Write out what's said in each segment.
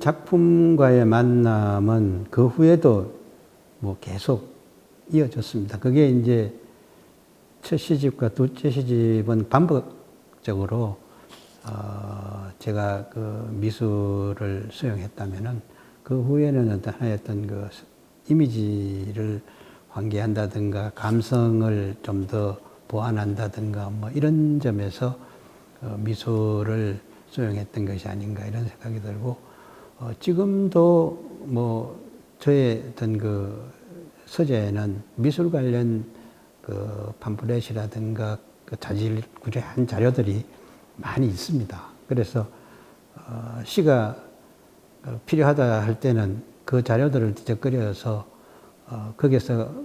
작품과의 만남은 그 후에도 뭐 계속 이어졌습니다. 그게 이제 첫 시집과 둘째 시집은 반복적으로 제가 그 미술을 수용했다면은 그 후에는 어떤 하여튼 그 이미지를 환기한다든가 감성을 좀 더 보완한다든가 뭐 이런 점에서 미술을 수용했던 것이 아닌가 이런 생각이 들고 지금도 뭐 저의 어떤 그 서재에는 미술 관련 그 팜플렛이라든가 그 자질구레한 자료들이 많이 있습니다. 그래서 시가 필요하다 할 때는 그 자료들을 뒤적거려서 거기서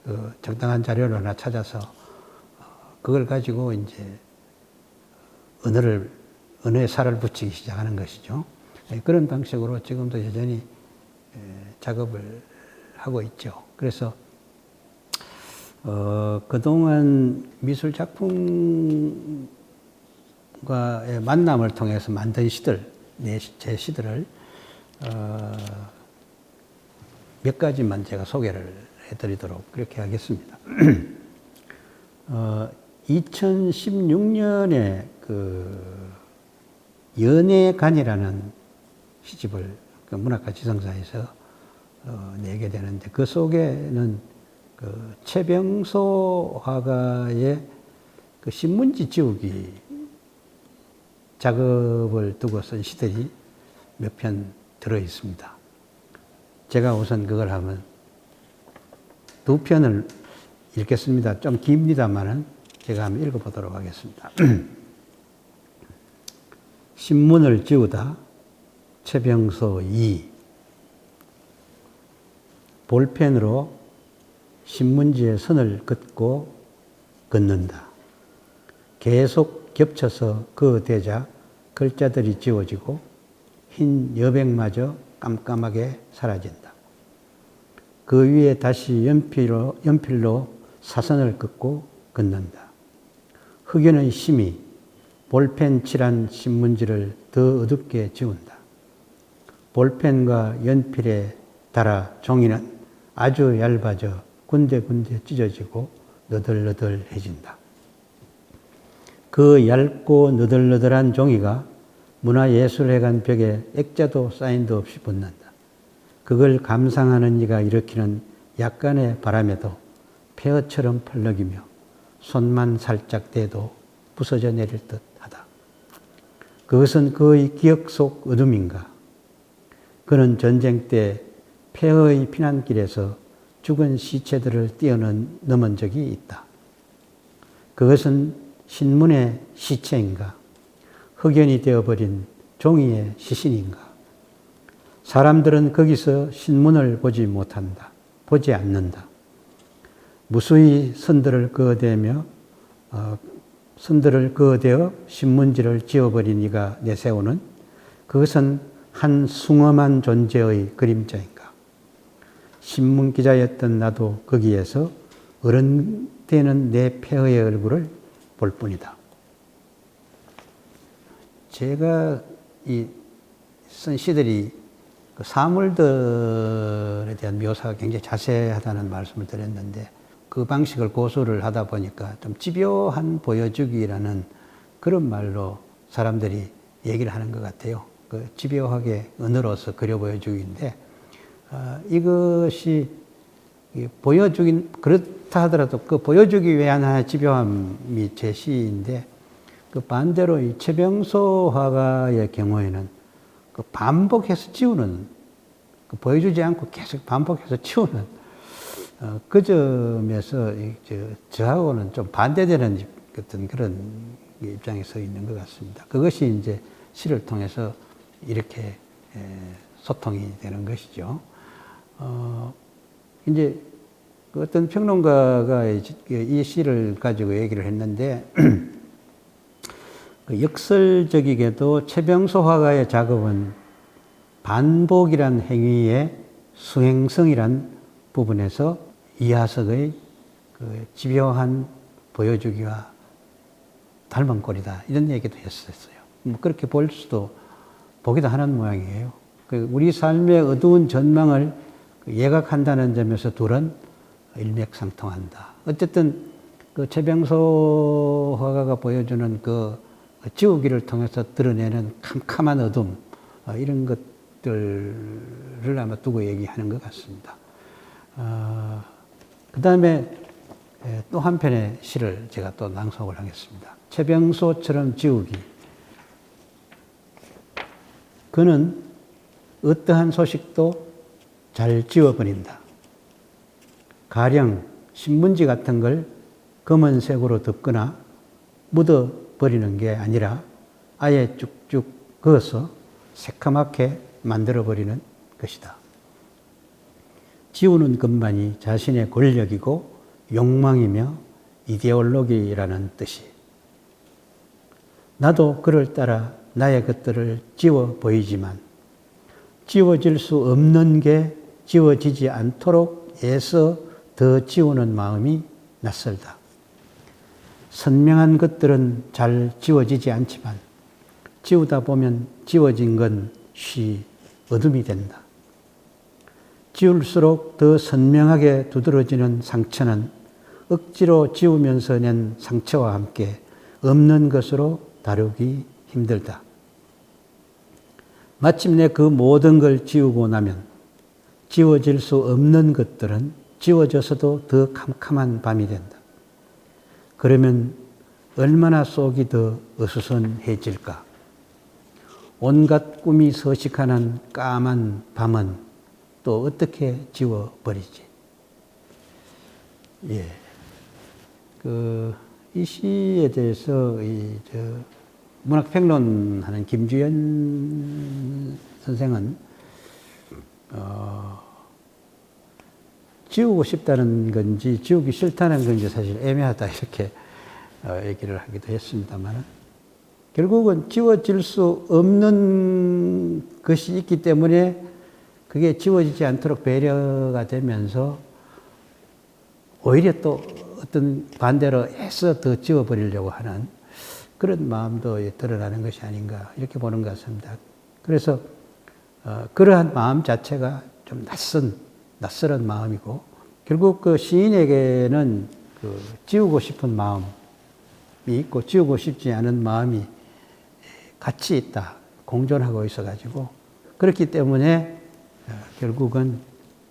그 적당한 자료를 하나 찾아서 그걸 가지고 이제 언어에 살을 붙이기 시작하는 것이죠. 그런 방식으로 지금도 여전히 작업을 하고 있죠. 그래서 그동안 미술 작품과의 만남을 통해서 만든 시들, 제 시들을 몇 가지만 제가 소개를 해드리도록 그렇게 하겠습니다. 2016년에 그 연애관이라는 시집을 그 문학과 지성사에서 내게 되는데 그 속에는 그 최병소 화가의 그 신문지 지우기 작업을 두고 쓴 시들이 몇 편 들어 있습니다. 제가 우선 그걸 하면 두 편을 읽겠습니다. 좀 깁니다만은 제가 한번 읽어보도록 하겠습니다. 신문을 지우다 최병소 2 볼펜으로 신문지에 선을 긋고 긋는다. 계속 겹쳐서 그어대자 글자들이 지워지고 흰 여백마저 깜깜하게 사라진다. 그 위에 다시 연필로 사선을 긋고 긋는다. 흑연의 심이 볼펜 칠한 신문지를 더 어둡게 지운다. 볼펜과 연필에 달아 종이는 아주 얇아져 군데군데 찢어지고 너덜너덜해진다. 그 얇고 너덜너덜한 종이가 문화예술회관 벽에 액자도 사인도 없이 붙는다. 그걸 감상하는 이가 일으키는 약간의 바람에도 폐허처럼 펄럭이며 손만 살짝 대도 부서져 내릴 듯하다. 그것은 그의 기억 속 어둠인가? 그는 전쟁 때 폐허의 피난길에서 죽은 시체들을 뛰어넘은 적이 있다. 그것은 신문의 시체인가? 흑연이 되어버린 종이의 시신인가? 사람들은 거기서 신문을 보지 못한다. 보지 않는다. 무수히 선들을 그어대어 신문지를 지워버린 이가 내세우는 그것은 한 숭엄한 존재의 그림자인가? 신문 기자였던 나도 거기에서 어른 되는 내 폐허의 얼굴을 볼 뿐이다. 제가 쓴 시들이 그 사물들에 대한 묘사가 굉장히 자세하다는 말씀을 드렸는데 그 방식을 고수를 하다 보니까 좀 집요한 보여주기라는 그런 말로 사람들이 얘기를 하는 것 같아요. 그 집요하게 언어로서 그려 보여주기인데 이것이 보여주긴 그렇다 하더라도 그 보여주기 위한 하나의 집요함이 제 시인데 그 반대로 이 최병소 화가의 경우에는 그 반복해서 지우는 보여주지 않고 계속 반복해서 치우는 그 점에서 저하고는 좀 반대되는 어떤 그런 입장에 서 있는 것 같습니다. 그것이 이제 시를 통해서 이렇게 소통이 되는 것이죠. 이제 어떤 평론가가 이 시를 가지고 얘기를 했는데 역설적이게도 최병소 화가의 작업은 반복이란 행위의 수행성이란 부분에서 이하석의 그 집요한 보여주기와 닮은 꼴이다. 이런 얘기도 했었어요. 뭐 그렇게 보기도 하는 모양이에요. 우리 삶의 어두운 전망을 예각한다는 점에서 둘은 일맥상통한다. 어쨌든 그 최병소 화가가 보여주는 그 지우기를 통해서 드러내는 캄캄한 어둠, 이런 것들을 아마 두고 얘기하는 것 같습니다. 그 다음에 또 한편의 시를 제가 또 낭송을 하겠습니다. 최병소처럼 지우기. 그는 어떠한 소식도 잘 지워버린다. 가령 신문지 같은 걸 검은색으로 덮거나 묻어버리는 게 아니라 아예 쭉쭉 그어서 새카맣게 만들어버리는 것이다. 지우는 것만이 자신의 권력이고 욕망이며 이데올로기라는 뜻이. 나도 그를 따라 나의 것들을 지워 보이지만 지워질 수 없는 게 지워지지 않도록 애써 더 지우는 마음이 낯설다. 선명한 것들은 잘 지워지지 않지만 지우다 보면 지워진 건 쉬 어둠이 된다. 지울수록 더 선명하게 두드러지는 상처는 억지로 지우면서 낸 상처와 함께 없는 것으로 다루기 힘들다. 마침내 그 모든 걸 지우고 나면 지워질 수 없는 것들은 지워져서도 더 캄캄한 밤이 된다. 그러면 얼마나 속이 더 어수선해질까? 온갖 꿈이 서식하는 까만 밤은 또 어떻게 지워버리지? 예. 이 시에 대해서 문학평론하는 김주연 선생은 지우고 싶다는 건지 지우기 싫다는 건지 사실 애매하다 이렇게 얘기를 하기도 했습니다만 결국은 지워질 수 없는 것이 있기 때문에 그게 지워지지 않도록 배려가 되면서 오히려 또 어떤 반대로 애써 더 지워버리려고 하는 그런 마음도 드러나는 것이 아닌가 이렇게 보는 것 같습니다. 그래서 그러한 마음 자체가 좀 낯설은 마음이고 결국 그 시인에게는 그 지우고 싶은 마음이 있고 지우고 싶지 않은 마음이 같이 있다, 공존하고 있어가지고 그렇기 때문에 결국은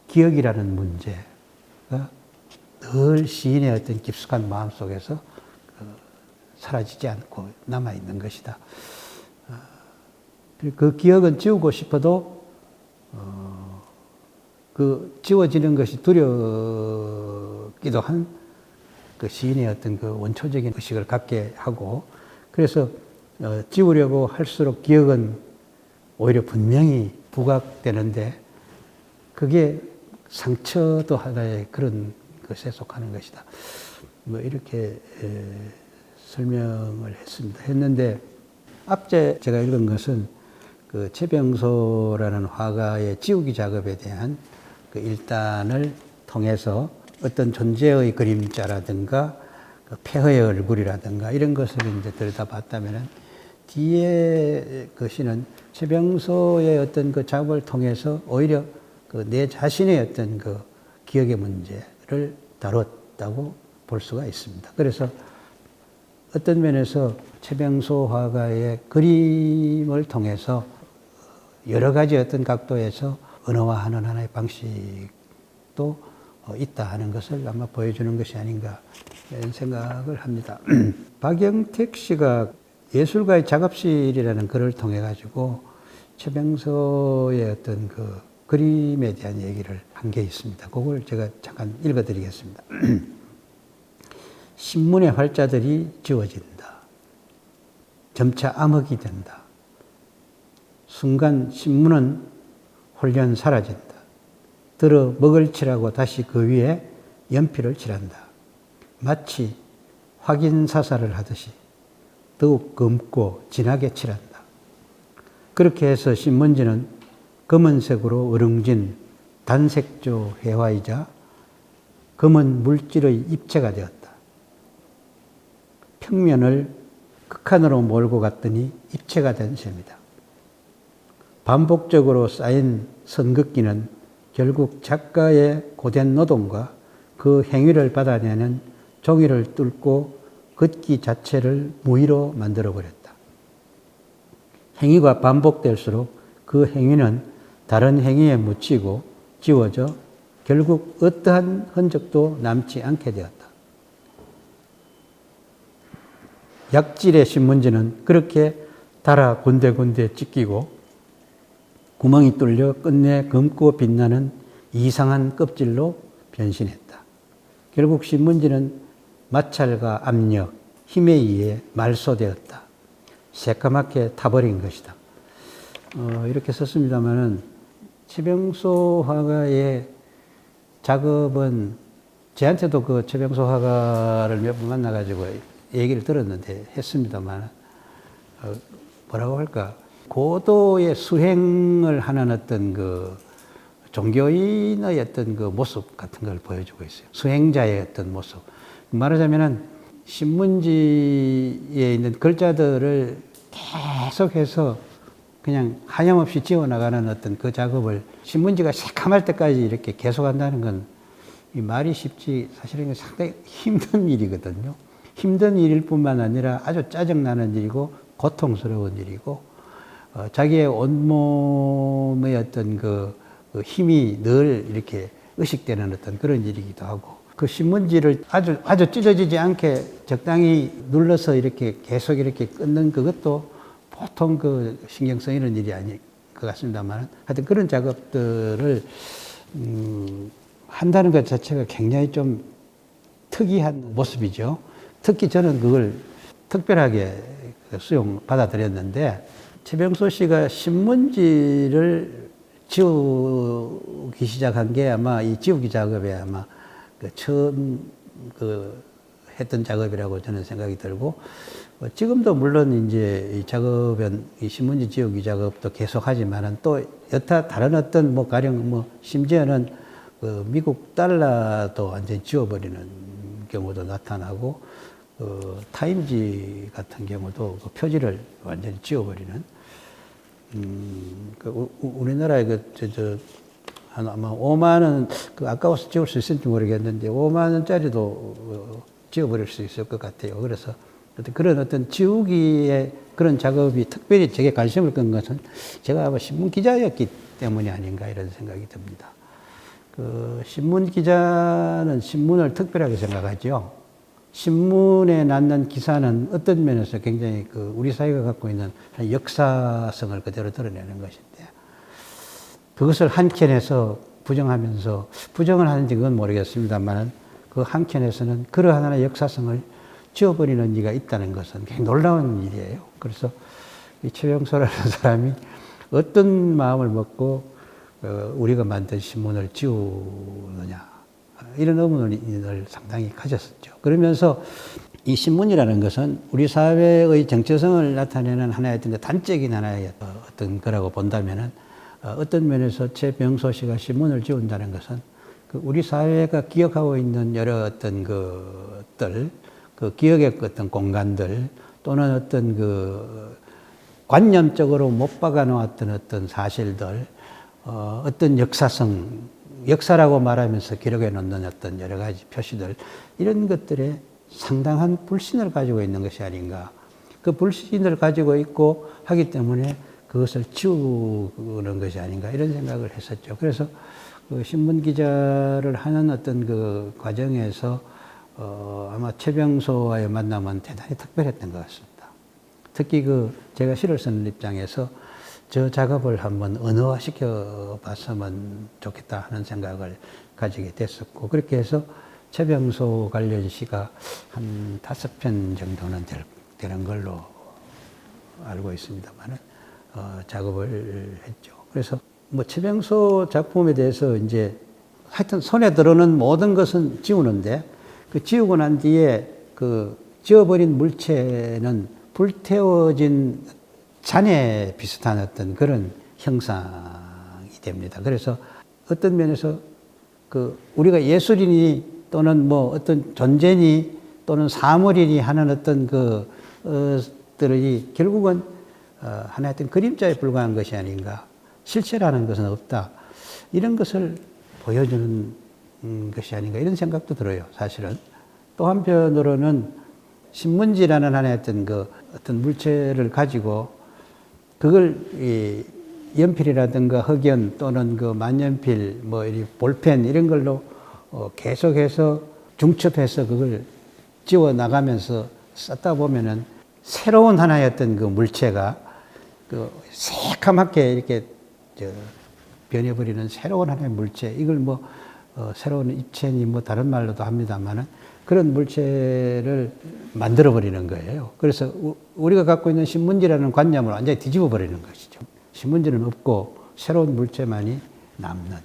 기억이라는 문제가 늘 시인의 어떤 깊숙한 마음 속에서 사라지지 않고 남아있는 것이다. 그 기억은 지우고 싶어도 그 지워지는 것이 두렵기도 한 그 시인의 어떤 그 원초적인 의식을 갖게 하고 그래서 지우려고 할수록 기억은 오히려 분명히 부각되는데 그게 상처도 하나의 그런 것에 속하는 것이다. 뭐 이렇게 설명을 했는데 앞제 제가 읽은 것은 그 최병소라는 화가의 지우기 작업에 대한 그 일단을 통해서 어떤 존재의 그림자라든가 그 폐허의 얼굴이라든가 이런 것을 이제 들여다봤다면은 뒤에 그 시는 최병소의 어떤 그 작업을 통해서 오히려 그 내 자신의 어떤 그 기억의 문제를 다뤘다고 볼 수가 있습니다. 그래서 어떤 면에서 최병소 화가의 그림을 통해서 여러 가지 어떤 각도에서 언어화하는 하나의 방식도 있다 하는 것을 아마 보여주는 것이 아닌가 이런 생각을 합니다. 박영택 씨가 예술가의 작업실이라는 글을 통해 가지고 최병소의 어떤 그 그림에 대한 얘기를 한 게 있습니다. 그걸 제가 잠깐 읽어드리겠습니다. 신문의 활자들이 지워진다. 점차 암흑이 된다. 순간 신문은 홀연 사라진다. 들어 먹을 칠하고 다시 그 위에 연필을 칠한다. 마치 확인 사살을 하듯이 더욱 검고 진하게 칠한다. 그렇게 해서 신문지는 검은색으로 어릉진 단색조 회화이자 검은 물질의 입체가 되었다. 평면을 극한으로 몰고 갔더니 입체가 된 셈이다. 반복적으로 쌓인 선긋기는 결국 작가의 고된 노동과 그 행위를 받아내는 종이를 뚫고 긋기 자체를 무의로 만들어버렸다. 행위가 반복될수록 그 행위는 다른 행위에 묻히고 지워져 결국 어떠한 흔적도 남지 않게 되었다. 약질의 신문지는 그렇게 달아 군데군데 찢기고 구멍이 뚫려 끝내 검고 빛나는 이상한 껍질로 변신했다. 결국 신문지는 마찰과 압력, 힘에 의해 말소되었다. 새까맣게 타버린 것이다. 이렇게 썼습니다마는 최병소 화가의 작업은 저한테도 그 최병소 화가를 몇 번 만나가지고 얘기를 들었는데 했습니다만 뭐라고 할까 고도의 수행을 하는 어떤 그 종교인의 어떤 그 모습 같은 걸 보여주고 있어요. 수행자의 어떤 모습. 말하자면은 신문지에 있는 글자들을 계속해서 그냥 하염없이 지워나가는 어떤 그 작업을 신문지가 새까말 때까지 이렇게 계속한다는 건 이 말이 쉽지 사실은 상당히 힘든 일이거든요. 힘든 일일 뿐만 아니라 아주 짜증나는 일이고 고통스러운 일이고 자기의 온몸의 어떤 그 힘이 늘 이렇게 의식되는 어떤 그런 일이기도 하고 그 신문지를 아주 찢어지지 않게 적당히 눌러서 이렇게 계속 이렇게 끊는 그것도 보통 그 신경 쓰이는 일이 아닐 것 같습니다만 하여튼 그런 작업들을 한다는 것 자체가 굉장히 좀 특이한 모습이죠. 특히 저는 그걸 특별하게 수용 받아들였는데 최병소 씨가 신문지를 지우기 시작한 게 아마 이 지우기 작업에 아마 그 처음 했던 작업이라고 저는 생각이 들고 지금도 물론 이제 이 작업은 이 신문지 지우기 작업도 계속하지만은 또 여타 다른 어떤 뭐 가령 뭐 심지어는 그 미국 달러도 완전히 지워버리는 경우도 나타나고 타임지 같은 경우도 그 표지를 완전히 지워버리는 우리나라에 아마 5만 원 아까워서 지울 수 있을지 모르겠는데 5만 원짜리도 지워버릴 수 있을 것 같아요. 그래서 그런 어떤 지우기의 그런 작업이 특별히 제게 관심을 끈 것은 제가 아마 신문 기자였기 때문이 아닌가 이런 생각이 듭니다. 신문 기자는 신문을 특별하게 생각하죠. 신문에 낳는 기사는 어떤 면에서 굉장히 우리 사회가 갖고 있는 역사성을 그대로 드러내는 것인데 그것을 한켠에서 부정하면서 부정을 하는지 그건 모르겠습니다만 그 한켠에서는 그러한 하나의 역사성을 지워버리는 이가 있다는 것은 굉장히 놀라운 일이에요. 그래서 이 최병소라는 사람이 어떤 마음을 먹고 우리가 만든 신문을 지우느냐 이런 의문을 상당히 가졌었죠. 그러면서 이 신문이라는 것은 우리 사회의 정체성을 나타내는 하나의 어떤 단적인 하나의 어떤 거라고 본다면은 어떤 면에서 최병소 씨가 신문을 지운다는 것은 우리 사회가 기억하고 있는 여러 어떤 것들, 그 기억의 어떤 공간들 또는 어떤 관념적으로 못 박아 놓았던 어떤 사실들, 어떤 역사라고 말하면서 기록해 놓는 어떤 여러 가지 표시들, 이런 것들에 상당한 불신을 가지고 있는 것이 아닌가. 그 불신을 가지고 있고 하기 때문에 그것을 지우는 것이 아닌가 이런 생각을 했었죠. 그래서 신문 기자를 하는 어떤 그 과정에서 아마 최병소와의 만남은 대단히 특별했던 것 같습니다. 특히 제가 시를 쓰는 입장에서 저 작업을 한번 언어화시켜 봤으면 좋겠다 하는 생각을 가지게 됐었고 그렇게 해서 최병소 관련 시가 한 5편 정도는 되는 걸로 알고 있습니다만 작업을 했죠. 그래서 뭐 최병소 작품에 대해서 이제 하여튼 손에 들어오는 모든 것은 지우는데 그 지우고 난 뒤에 지워버린 물체는 불태워진 잔해 비슷한 어떤 그런 형상이 됩니다. 그래서 어떤 면에서 우리가 예술인이 또는 뭐 어떤 존재니 또는 사물이니 하는 어떤 들이 결국은 하나의 어떤 그림자에 불과한 것이 아닌가. 실체라는 것은 없다. 이런 것을 보여주는 것이 아닌가 이런 생각도 들어요. 사실은. 또 한편으로는 신문지라는 하나의 어떤 물체를 가지고 그걸 이 연필이라든가 흑연 또는 그 만년필 뭐 이 볼펜 이런 걸로 계속해서 중첩해서 그걸 지워 나가면서 썼다 보면은 새로운 하나의 어떤 그 물체가 그 새카맣게 이렇게 변해버리는 새로운 하나의 물체 이걸 뭐 새로운 입체니 뭐 다른 말로도 합니다만은 그런 물체를 만들어 버리는 거예요. 그래서 우리가 갖고 있는 신문지라는 관념을 완전히 뒤집어 버리는 것이죠. 신문지는 없고 새로운 물체만이 남는.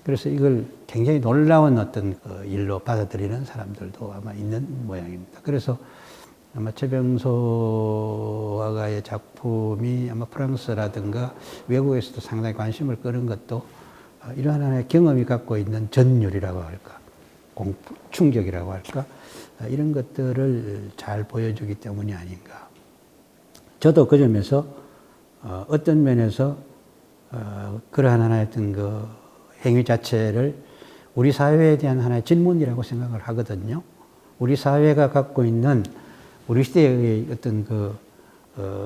그래서 이걸 굉장히 놀라운 어떤 일로 받아들이는 사람들도 아마 있는 모양입니다. 그래서 아마 최병소 화가의 작품이 아마 프랑스라든가 외국에서도 상당히 관심을 끄는 것도 이러한 하나의 경험이 갖고 있는 전율이라고 할까, 충격이라고 할까, 이런 것들을 잘 보여주기 때문이 아닌가. 저도 그 점에서 어떤 면에서 그러한 하나의 어떤 그 행위 자체를 우리 사회에 대한 하나의 질문이라고 생각을 하거든요. 우리 사회가 갖고 있는 우리 시대의 어떤 그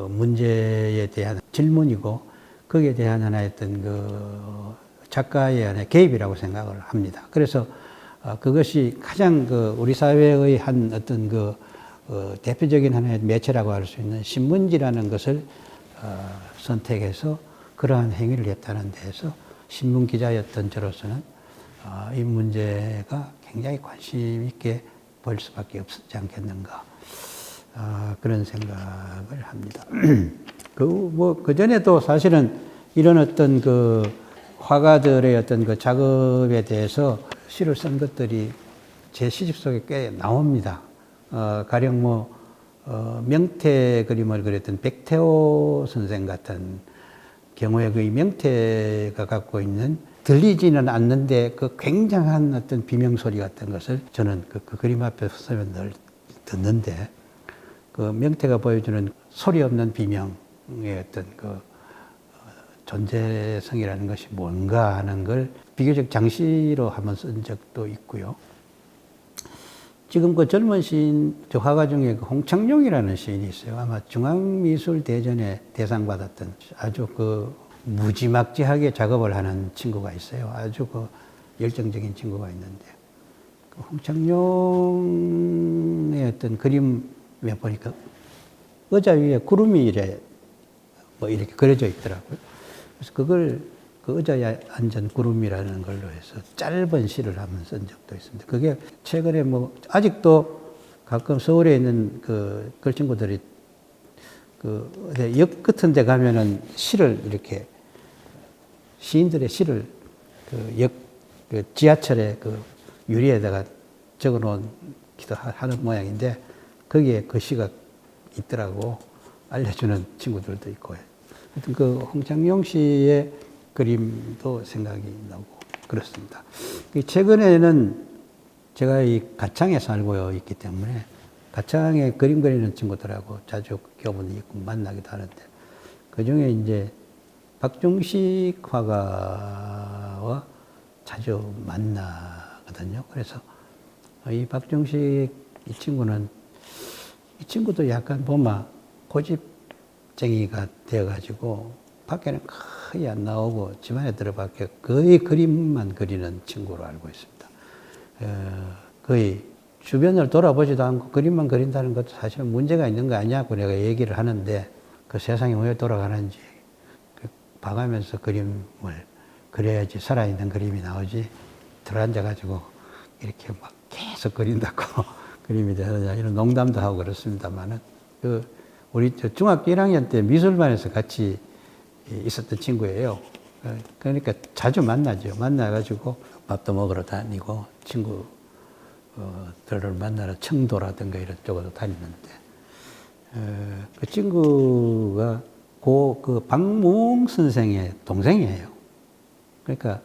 문제에 대한 질문이고 거기에 대한 하나의 어떤 그 작가의 하나의 개입이라고 생각을 합니다. 그래서 그것이 가장 그 우리 사회의 한 어떤 그 대표적인 하나의 매체라고 할 수 있는 신문지라는 것을 선택해서 그러한 행위를 했다는 데에서 신문 기자였던 저로서는 이 문제가 굉장히 관심 있게 볼 수밖에 없지 않겠는가 그런 생각을 합니다. 그 전에도 사실은 이런 어떤 그 화가들의 어떤 그 작업에 대해서 시를 쓴 것들이 제 시집 속에 꽤 나옵니다. 가령 명태 그림을 그렸던 백태호 선생 같은 경우에 그 명태가 갖고 있는 들리지는 않는데 그 굉장한 어떤 비명소리 같은 것을 저는 그 그림 앞에 서면 늘 듣는데 그 명태가 보여주는 소리 없는 비명의 어떤 그 존재성이라는 것이 뭔가 하는 걸 비교적 장시로 한번 쓴 적도 있고요. 지금 그 젊은 시인, 저 화가 중에 그 홍창룡이라는 시인이 있어요. 아마 중앙미술대전에 대상받았던 아주 그 무지막지하게 작업을 하는 친구가 있어요. 아주 그 열정적인 친구가 있는데. 그 홍창룡의 어떤 그림에 보니까 의자 위에 구름이 이렇게 그려져 있더라고요. 그래서 그걸 그 의자에 앉은 구름이라는 걸로 해서 짧은 시를 한번 쓴 적도 있습니다. 그게 최근에 아직도 가끔 서울에 있는 그 친구들이 역 같은 데 가면은 시를 이렇게 시인들의 시를 그 지하철에 그 유리에다가 적어 놓기도 하는 모양인데 거기에 그 시가 있더라고 알려주는 친구들도 있고. 하여튼 그 홍창룡 씨의 그림도 생각이 나고 그렇습니다. 최근에는 제가 이 가창에 살고 있기 때문에 가창에 그림 그리는 친구들하고 자주 교분이 있고 만나기도 하는데 그 중에 이제 박중식 화가와 자주 만나거든요. 그래서 이 박중식 이 친구도 약간 보면 고집쟁이가 되어가지고 밖에는 거의 안 나오고 집안에 들어밖에 거의 그림만 그리는 친구로 알고 있습니다. 거의 주변을 돌아보지도 않고 그림만 그린다는 것도 사실은 문제가 있는 거 아니냐고 내가 얘기를 하는데 그 세상이 왜 돌아가는지 봐가면서 그림을 그려야지 살아있는 그림이 나오지 들어앉아가지고 이렇게 막 계속 그린다고 그림이 되느냐 이런 농담도 하고 그렇습니다만은 우리 중학교 1학년 때 미술반에서 같이 있었던 친구예요. 그러니까 자주 만나죠. 만나가지고 밥도 먹으러 다니고 친구들을 만나러 청도라든가 이런 쪽으로 다니는데 그 친구가 그 박무웅 선생의 동생이에요. 그러니까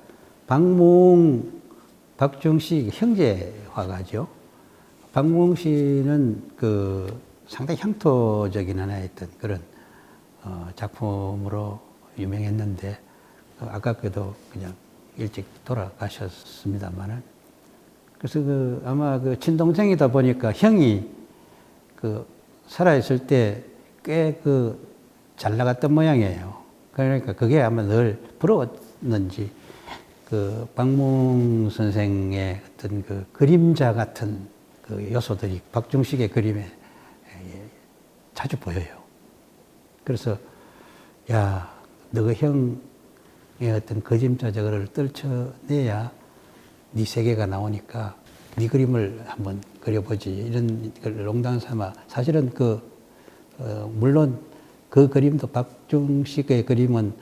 박중식 형제 화가죠. 박무웅 씨는 상당히 향토적인 하나의 어떤 그런 작품으로 유명했는데 아깝게도 그냥 일찍 돌아가셨습니다만은. 그래서 아마 친동생이다 보니까 형이 살아있을 때 꽤 잘 나갔던 모양이에요. 그러니까 그게 아마 늘 부러웠는지 박무웅 선생의 어떤 그림자 같은 요소들이 박중식의 그림에 자주 보여요. 그래서 야, 너가 형의 어떤 그림자 저거를 떨쳐내야 네 세계가 나오니까 네 그림을 한번 그려보지. 이런 농담 삼아. 사실은 물론 그 그림도 박중식의 그림은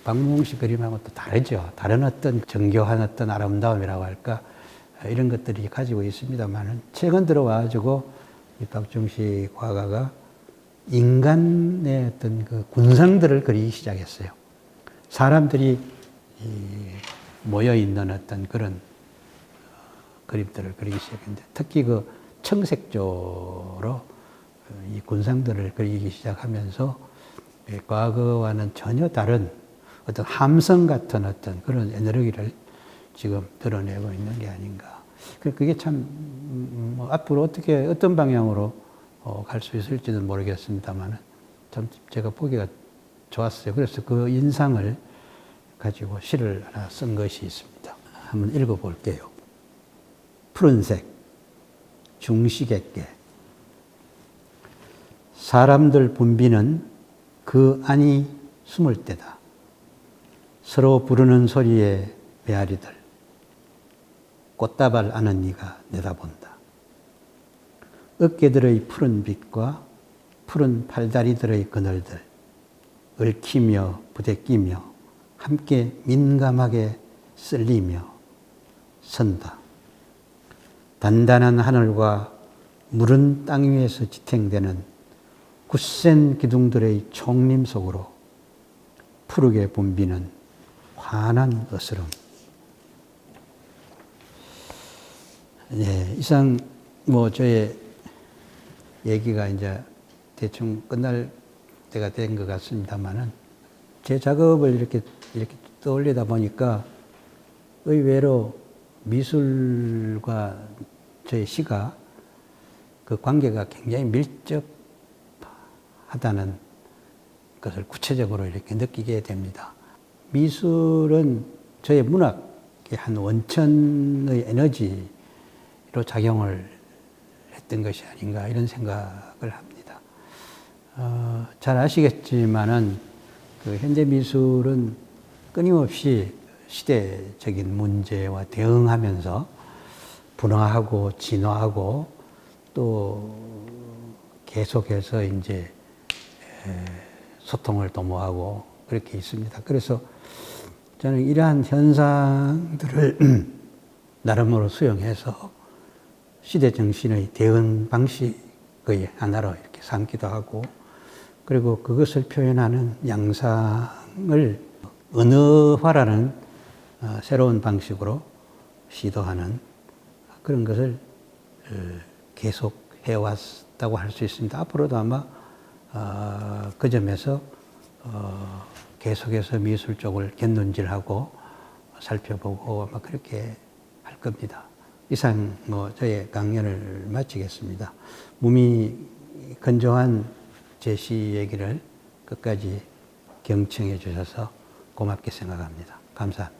박무웅식 그림하고 또 다르죠. 다른 어떤 정교한 어떤 아름다움이라고 할까. 이런 것들이 가지고 있습니다만은 최근 들어와가지고 이 박중식 화가가 인간의 어떤 군상들을 그리기 시작했어요. 사람들이 모여 있는 어떤 그런 그림들을 그리기 시작했는데 특히 청색조로 이 군상들을 그리기 시작하면서 과거와는 전혀 다른 어떤 함성 같은 어떤 그런 에너지를 지금 드러내고 있는 게 아닌가. 그게 참 앞으로 어떤 방향으로 갈 수 있을지는 모르겠습니다만 참 제가 보기가 좋았어요. 그래서 그 인상을 가지고 시를 하나 쓴 것이 있습니다. 한번 읽어볼게요. 푸른색 중시객께 사람들 분비는 그 안이 숨을 때다. 서로 부르는 소리에 메아리들 꽃다발 아는 이가 내다본다. 어깨들의 푸른 빛과 푸른 팔다리들의 그늘들 얽히며 부대끼며 함께 민감하게 쓸리며 선다. 단단한 하늘과 무른 땅 위에서 지탱되는 굳센 기둥들의 총림 속으로 푸르게 붐비는 환한 어스름. 네, 이상 저의 얘기가 이제 대충 끝날 때가 된 것 같습니다만은 제 작업을 이렇게 떠올리다 보니까 의외로 미술과 저의 시가 그 관계가 굉장히 밀접하다는 것을 구체적으로 이렇게 느끼게 됩니다. 미술은 저의 문학의 한 원천의 에너지로 작용을 했던 것이 아닌가 이런 생각을 합니다. 잘 아시겠지만은 현대 미술은 끊임없이 시대적인 문제와 대응하면서 분화하고 진화하고 또 계속해서 이제 소통을 도모하고 그렇게 있습니다. 그래서 저는 이러한 현상들을 나름으로 수용해서 시대 정신의 대응 방식의 하나로 이렇게 삼기도 하고 그리고 그것을 표현하는 양상을 언어화라는 새로운 방식으로 시도하는 그런 것을 계속 해왔다고 할 수 있습니다. 앞으로도 아마 그 점에서 계속해서 미술 쪽을 곁눈질하고 살펴보고 아마 그렇게 할 겁니다. 이상 저의 강연을 마치겠습니다. 몸이 건조한 제 시 얘기를 끝까지 경청해 주셔서 고맙게 생각합니다. 감사합니다.